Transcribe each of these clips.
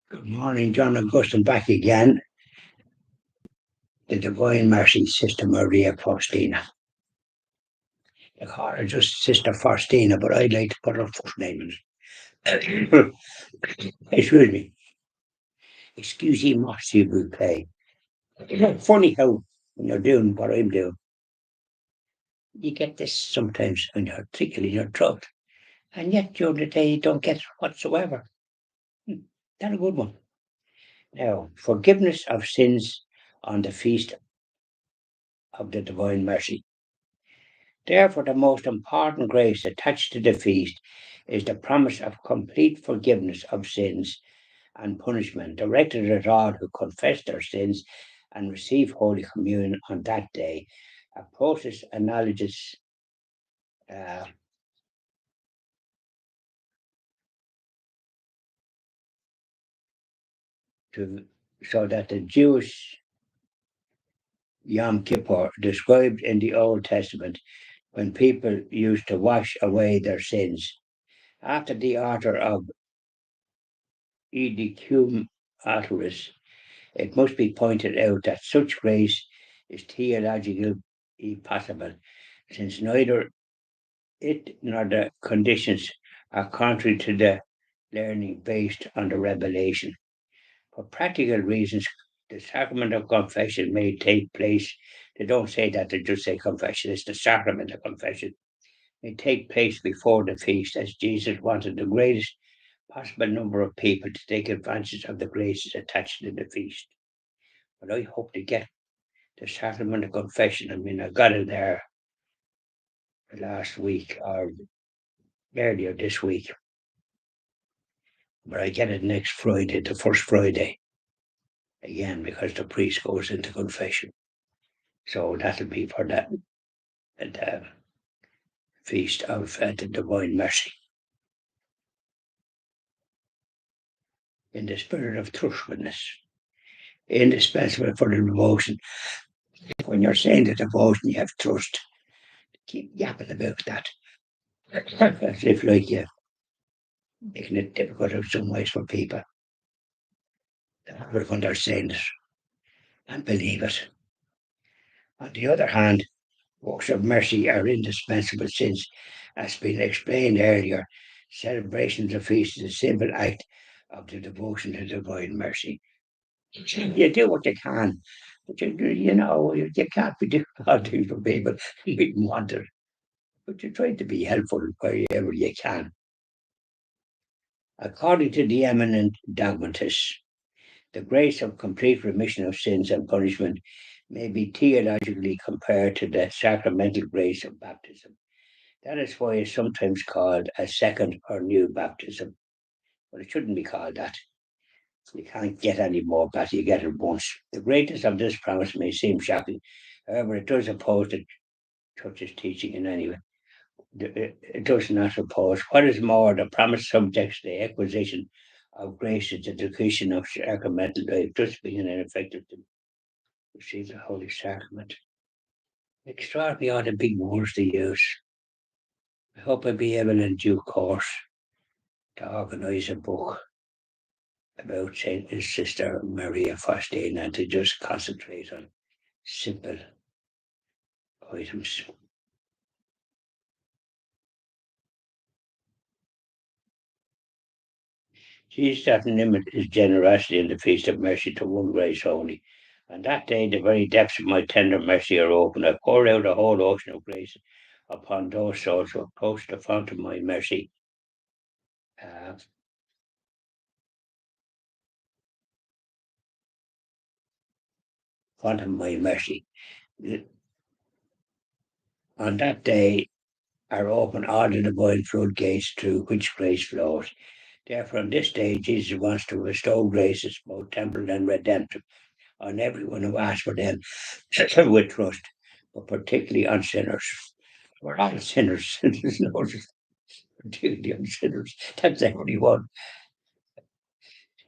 Good morning, John Augustine back again. The Divine Mercy, Sister Maria Faustina. They call her just Sister Faustina, but I'd like to put her first name in it. Excuse me. Excusez-moi, s'il vous plaît. Funny how, when you're doing what I'm doing, you get this sometimes when you're tickling your throat, and yet during the day you don't get it whatsoever. That's a good one. Now, forgiveness of sins on the feast of the Divine Mercy. Therefore, the most important grace attached to the feast is the promise of complete forgiveness of sins and punishment directed at all who confess their sins and receive Holy Communion on that day, a process analogous uh, to so that the Jewish Yom Kippur described in the Old Testament when people used to wash away their sins. After the order of Edicum Alteris, it must be pointed out that such grace is theologically impossible, since neither it nor the conditions are contrary to the learning based on the revelation. For practical reasons, the sacrament of confession may take place. They don't say that, they just say confession. It's the sacrament of confession. May take place before the feast, as Jesus wanted the greatest possible number of people to take advantage of the graces attached to the feast. But I hope to get the sacrament of confession. I mean, I got it there last week or earlier this week, but I get it next Friday, the first Friday, again, because the priest goes into confession. So that'll be for that the feast of the Divine Mercy. In the spirit of trustfulness, indispensable for the devotion. When you're saying the devotion, you have trust. Keep yapping about that. As if like you're making it difficult in some ways for people. When they're saying it and believe it. On the other hand, works of mercy are indispensable since, as has been explained earlier, celebrations of feasts is a simple act of the devotion to divine mercy. You do what you can, but you can't be doing all things for people who didn't want it. But you try to be helpful wherever you can. According to the eminent dogmatists, the grace of complete remission of sins and punishment may be theologically compared to the sacramental grace of baptism. That is why it's sometimes called a second or new baptism. But it shouldn't be called that. You can't get any more better, you get it once. The greatness of this promise may seem shocking. However, it does oppose the church's teaching in any way. It does not oppose. What is more, the promise subjects the acquisition of grace is the decretion of sacramental life, thus being ineffective to receive the Holy Sacrament. Extraordinary are the big words they use. I hope I'll be able in due course to organise a book about Saint Sister Maria Faustina and to just concentrate on simple items. Jesus hath limit his generosity in the feast of mercy to one grace only. And that day the very depths of my tender mercy are open. I pour out a whole ocean of grace upon those souls who approach the fount of my mercy. Uh, fount of my mercy. On that day are open all the divine floodgates through which grace flows. Therefore, on this day, Jesus wants to bestow graces, both temporal and redemptive, on everyone who asks for them with trust, but particularly on sinners. We're all sinners. There's no particularly on sinners. That's everyone.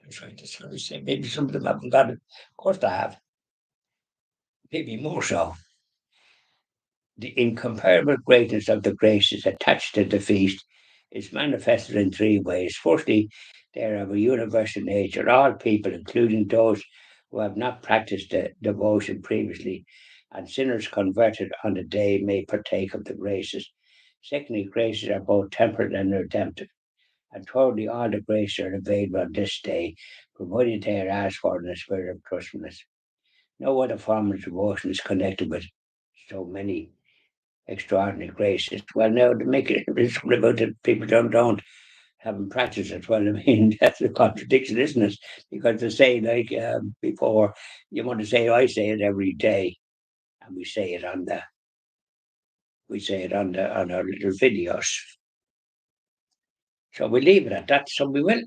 I'm trying to sort of say maybe some of them haven't got it. Of course they have. Maybe more so. The incomparable greatness of the graces attached to the feast is manifested in three ways. Firstly, they are of a universal nature. All people, including those who have not practiced the devotion previously, and sinners converted on the day may partake of the graces. Secondly, graces are both temporal and redemptive. And thirdly, all the graces are available on this day, provided they are asked for in a spirit of trustfulness. No other form of devotion is connected with so many extraordinary graces. Well, now, to make it about that people don't haven't practiced it. Well, I mean, that's a contradiction, isn't it? Because they say, like before, you want to say, I say it every day, and we say it on our little videos. So we leave it at that. So we will.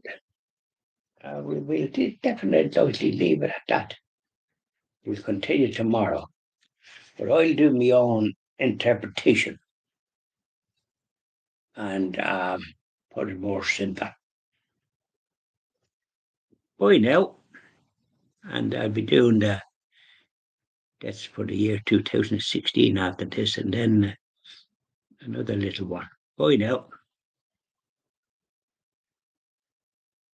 We'll definitely leave it at that. We'll continue tomorrow, but I'll do my own interpretation and put it more simple. Bye now, and I'll be doing that's for the year 2016 after this, and then another little one. Bye now.